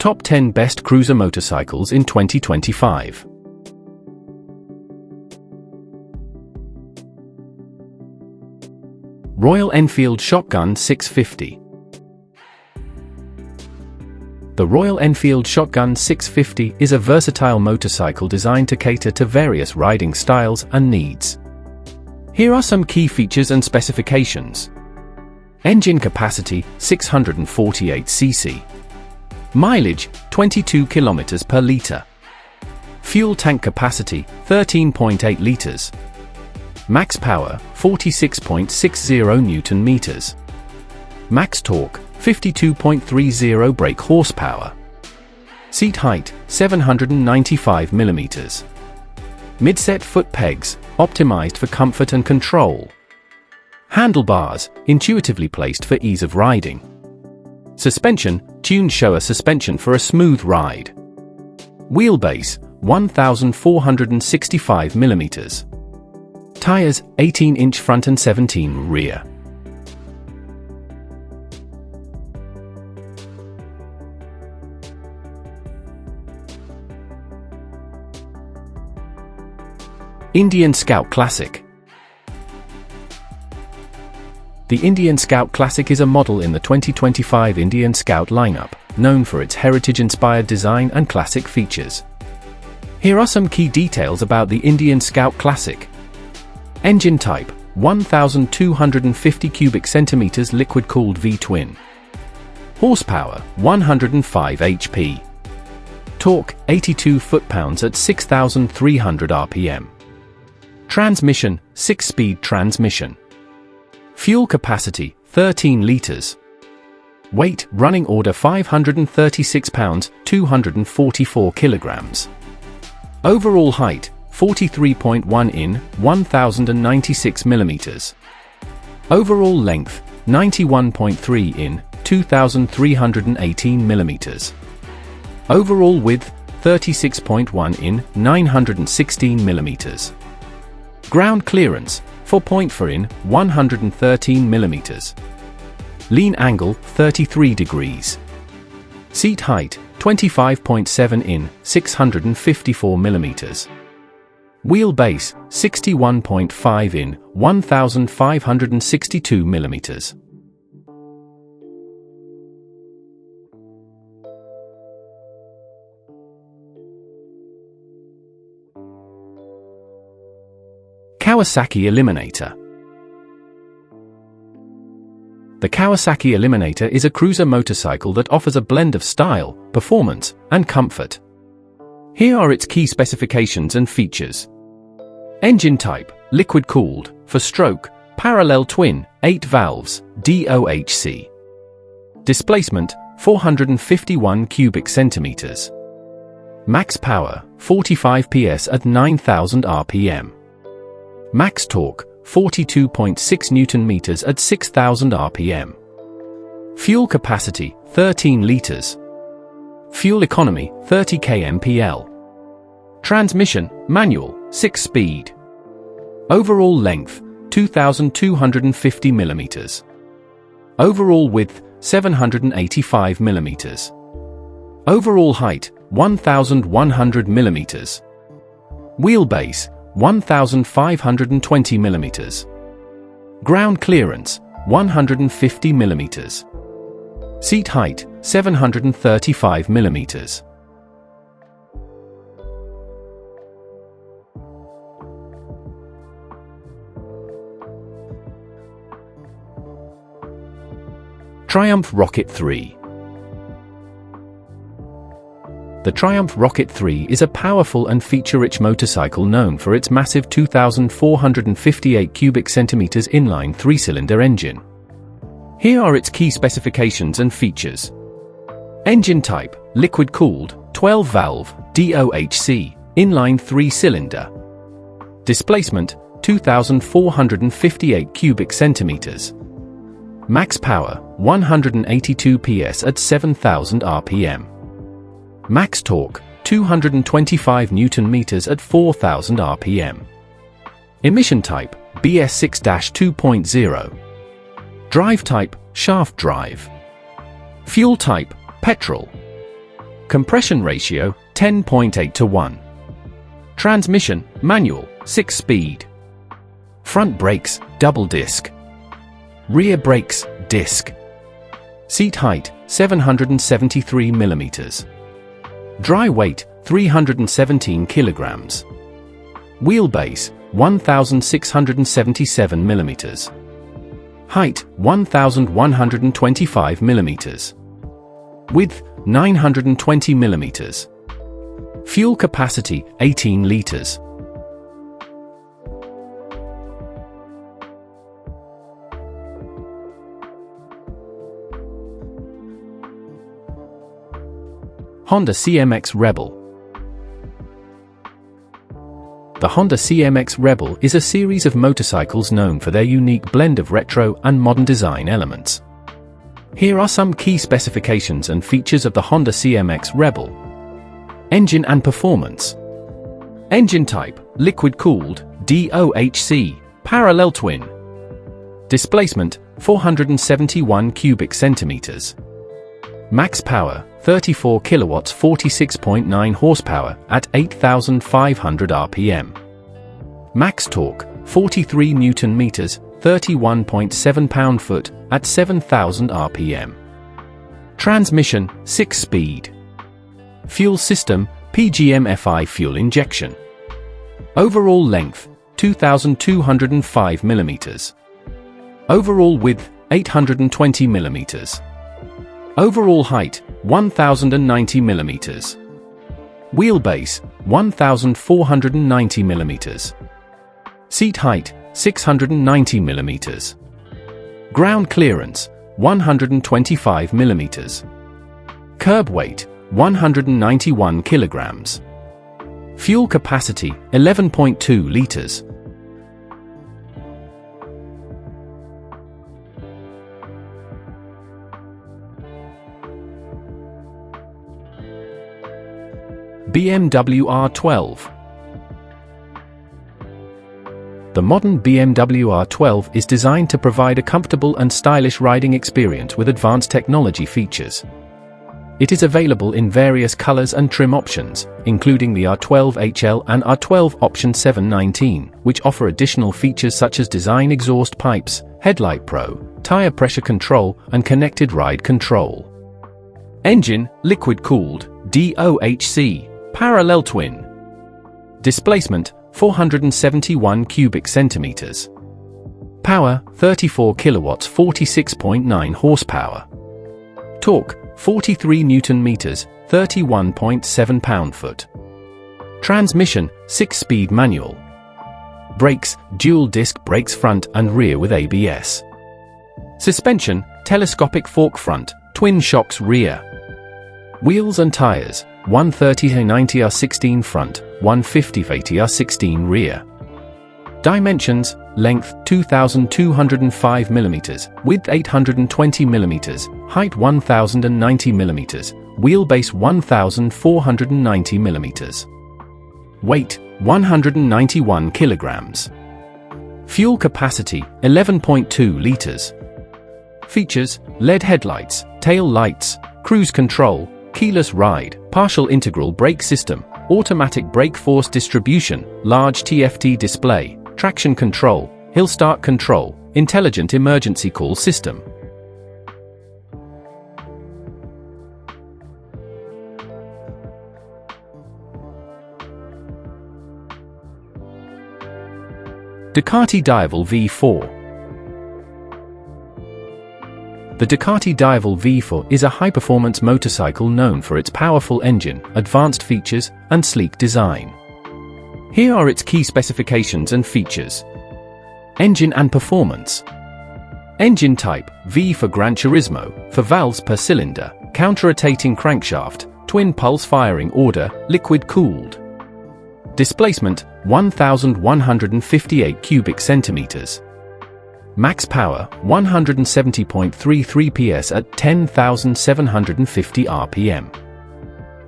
Top 10 Best Cruiser Motorcycles in 2025. Royal Enfield Shotgun 650. The Royal Enfield Shotgun 650 is a versatile motorcycle designed to cater to various riding styles and needs. Here are some key features and specifications. Engine capacity 648 cc. Mileage 22 km per litre. Fuel tank capacity 13.8 litres. Max power 46.60 Nm. Max torque 52.30 brake horsepower. Seat height 795 mm. Midset foot pegs, optimized for comfort and control. Handlebars, intuitively placed for ease of riding. Suspension, tuned Showa suspension for a smooth ride. Wheelbase, 1,465 mm. Tires, 18-inch front and 17 rear. Indian Scout Classic. The Indian Scout Classic is a model in the 2025 Indian Scout lineup, known for its heritage-inspired design and classic features. Here are some key details about the Indian Scout Classic. Engine type, 1,250 cubic centimeters liquid-cooled V-twin. Horsepower, 105 HP. Torque, 82 foot-pounds at 6,300 RPM. Transmission, 6-speed transmission. Fuel capacity, 13 litres. Weight, running order 536 pounds, 244 kilograms. Overall height, 43.1 in, 1,096 millimeters. Overall length, 91.3 in, 2,318 millimeters. Overall width, 36.1 in, 916 millimeters. Ground clearance, 4.4 in, 113 millimeters. Lean angle, 33 degrees. Seat height, 25.7 in, 654 millimeters. Wheelbase, 61.5 in, 1,562 millimeters. Kawasaki Eliminator. The Kawasaki Eliminator is a cruiser motorcycle that offers a blend of style, performance, and comfort. Here are its key specifications and features. Engine type, liquid-cooled, 4-stroke, parallel twin, 8 valves, DOHC. Displacement, 451 cubic centimeters. Max power, 45 PS at 9,000 RPM. Max torque, 42.6 Nm at 6,000 RPM. Fuel capacity, 13 liters. Fuel economy, 30 kmpl. Transmission, manual, 6-speed. Overall length, 2,250 mm. Overall width, 785 mm. Overall height, 1,100 mm. Wheelbase, 1,520 mm. Ground clearance, 150 mm. Seat height, 735 mm. Triumph Rocket 3. The Triumph Rocket 3 is a powerful and feature-rich motorcycle known for its massive 2,458 cubic centimeters inline 3-cylinder engine. Here are its key specifications and features. Engine type, liquid-cooled, 12-valve, DOHC, inline 3-cylinder. Displacement, 2,458 cubic centimeters. Max power, 182 PS at 7,000 RPM. Max torque, 225 Nm at 4,000 RPM. Emission type, BS6-2.0. Drive type, shaft drive. Fuel type, petrol. Compression ratio, 10.8 to 1. Transmission, manual, 6-speed. Front brakes, double disc. Rear brakes, disc. Seat height, 773 mm. Dry weight, 317 kilograms. Wheelbase, 1,677 mm. Height, 1,125 mm. Width, 920 mm. Fuel capacity, 18 liters. Honda CMX Rebel. The Honda CMX Rebel is a series of motorcycles known for their unique blend of retro and modern design elements. Here are some key specifications and features of the Honda CMX Rebel. Engine and performance. Engine type, liquid-cooled, DOHC, parallel twin. Displacement, 471 cubic centimeters. Max power, 34 kilowatts, 46.9 horsepower at 8,500 RPM. Max torque, 43 Newton meters, 31.7 pound-foot at 7,000 RPM. Transmission, 6-speed. Fuel system, PGM-FI fuel injection. Overall length, 2,205 mm. Overall width, 820 mm. Overall height, 1,090 mm. Wheelbase, 1,490 mm. Seat height, 690 mm. Ground clearance, 125 mm. Curb weight, 191 kilograms. Fuel capacity, 11.2 liters. BMW R12. The modern BMW R12 is designed to provide a comfortable and stylish riding experience with advanced technology features. It is available in various colors and trim options, including the R12 HL and R12 Option 719, which offer additional features such as design exhaust pipes, headlight pro, tire pressure control, and connected ride control. Engine, liquid-cooled, DOHC, parallel twin. Displacement, 471 cubic centimeters. Power, 34 kilowatts, 46.9 horsepower. Torque, 43 Newton meters, 31.7 pound-foot. Transmission, 6-speed manual. Brakes, dual disc brakes front and rear with ABS. Suspension, telescopic fork front, twin shocks rear. Wheels and tires, 130/90R16 front, 150/80R16 rear. Dimensions, length 2,205 mm, width 820 mm, height 1,090 mm, wheelbase 1,490 mm. Weight, 191 kilograms. Fuel capacity, 11.2 liters. Features, LED headlights, tail lights, cruise control, keyless ride, partial integral brake system, automatic brake force distribution, large TFT display, traction control, hill start control, intelligent emergency call system. Ducati Diavel V4. The Ducati Diavel V4 is a high-performance motorcycle known for its powerful engine, advanced features, and sleek design. Here are its key specifications and features. Engine and performance. Engine type, V for Gran Turismo, for valves per cylinder, counter-rotating crankshaft, twin pulse firing order, liquid-cooled. Displacement, 1,158 cubic centimeters. Max power, 170.33 PS at 10,750 RPM.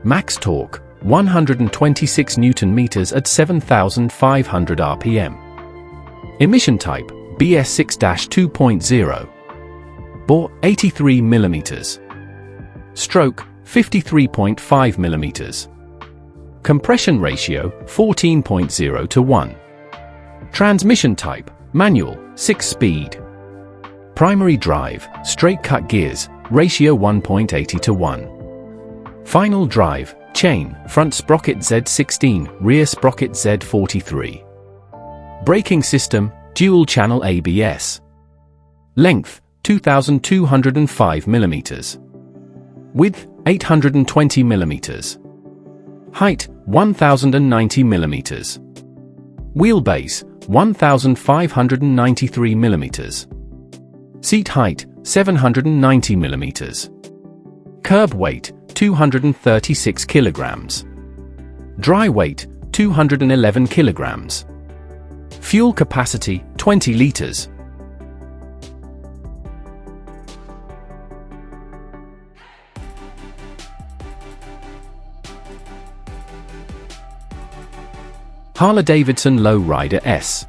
Max torque, 126 Newton meters at 7,500 RPM. Emission type, BS6-2.0. Bore, 83 mm. Stroke, 53.5 mm. Compression ratio, 14.0 to 1. Transmission type, manual, 6-speed. Primary drive, straight cut gears, ratio 1.80 to 1. Final drive, chain, front sprocket Z16, rear sprocket Z43. Braking system, dual channel ABS. Length, 2,205 mm. Width, 820 mm. Height, 1,090 mm. Wheelbase, 1,593 mm. Seat height, 790 mm. Curb weight, 236 kilograms. Dry weight, 211 kilograms. Fuel capacity, 20 liters. Harley-Davidson Low Rider S.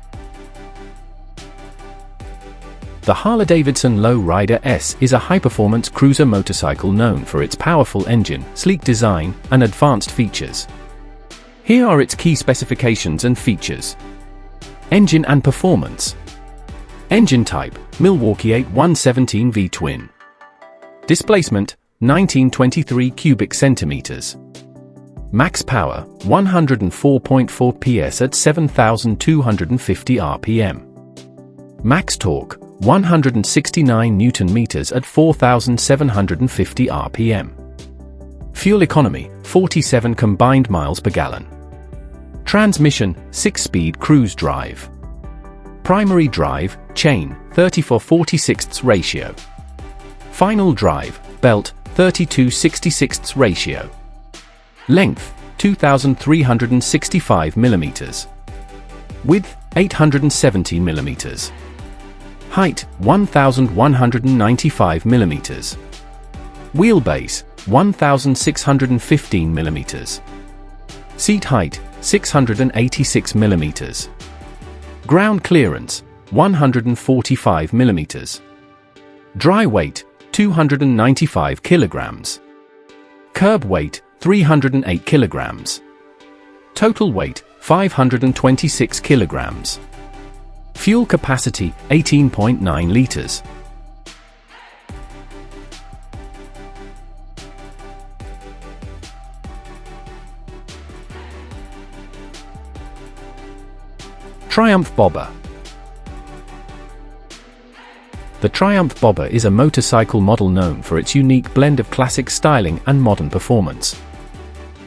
The Harley-Davidson Low Rider S is a high-performance cruiser motorcycle known for its powerful engine, sleek design, and advanced features. Here are its key specifications and features. Engine and performance. Engine type, Milwaukee 8117 V-twin. Displacement, 1923 cubic centimeters. Max power, 104.4 PS at 7,250 RPM. Max torque, 169 Nm at 4,750 RPM. Fuel economy, 47 combined miles per gallon. Transmission, 6-speed cruise drive. Primary drive, chain, 34/46 ratio. Final drive, belt, 32/66 ratio. Length, 2,365 mm. Width, 870 mm. Height, 1,195 mm. Wheelbase, 1,615 mm. Seat height, 686 mm. Ground clearance, 145 mm. Dry weight, 295 kilograms. Curb weight, 308 kilograms. Total weight, 526 kilograms. Fuel capacity, 18.9 liters. Triumph Bobber. The Triumph Bobber is a motorcycle model known for its unique blend of classic styling and modern performance.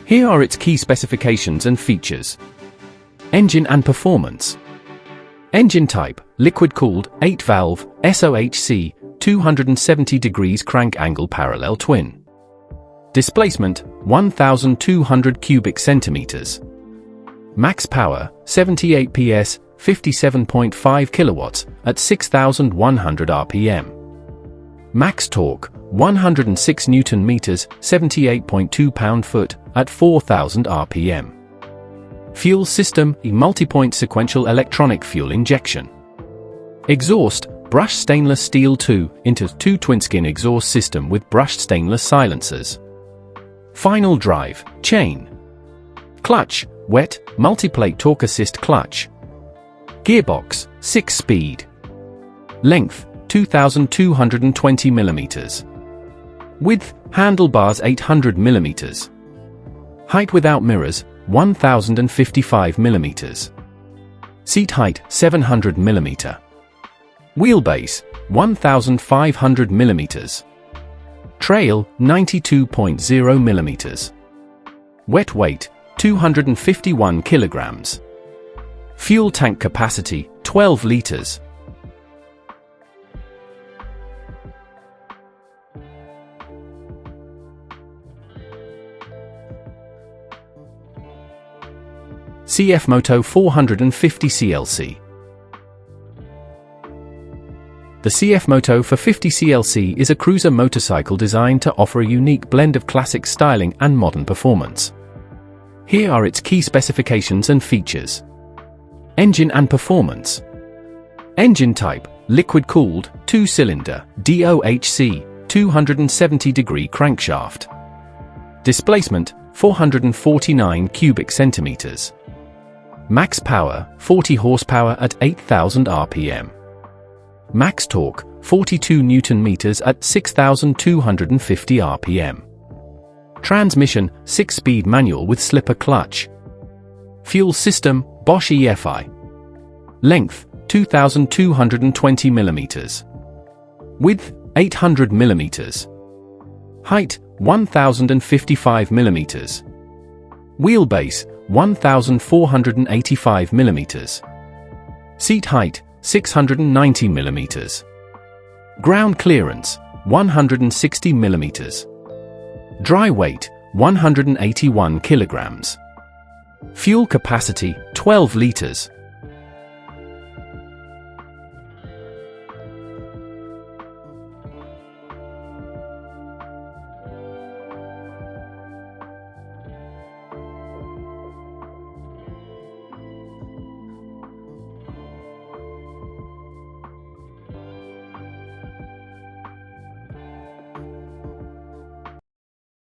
Here are its key specifications and features. Engine and performance. Engine type, liquid-cooled, 8-valve, SOHC, 270 degrees crank angle parallel twin. Displacement, 1,200 cubic centimeters. Max power, 78 PS, 57.5 kilowatts, at 6,100 RPM. Max torque, 106 Nm, 78.2 pound-foot, at 4,000 RPM. Fuel system, a multi-point sequential electronic fuel injection. Exhaust, brushed stainless steel 2-into-2 twin-skin exhaust system with brushed stainless silencers. Final drive, chain. Clutch, wet, multi-plate torque assist clutch. Gearbox, 6-speed. Length, 2,220 mm. Width, handlebars 800 mm. Height without mirrors, 1,055 mm. Seat height, 700 mm. Wheelbase, 1,500 mm. Trail, 92.0 mm. Wet weight, 251 kilograms. Fuel tank capacity, 12 liters. CFMoto 450 CLC. The CFMoto 450 CLC is a cruiser motorcycle designed to offer a unique blend of classic styling and modern performance. Here are its key specifications and features. Engine and performance. Engine type, liquid-cooled, 2-cylinder, DOHC, 270-degree crankshaft. Displacement, 449 cubic centimeters. Max power, 40 horsepower at 8,000 RPM. Max torque, 42 Nm at 6,250 RPM. Transmission, 6-speed manual with slipper clutch. Fuel system, Bosch EFI. Length, 2,220 mm. Width, 800 mm. Height, 1,055 mm. Wheelbase, 1,485 mm. Seat height, 690 mm. Ground clearance, 160 mm. Dry weight, 181 kilograms. Fuel capacity, 12 liters.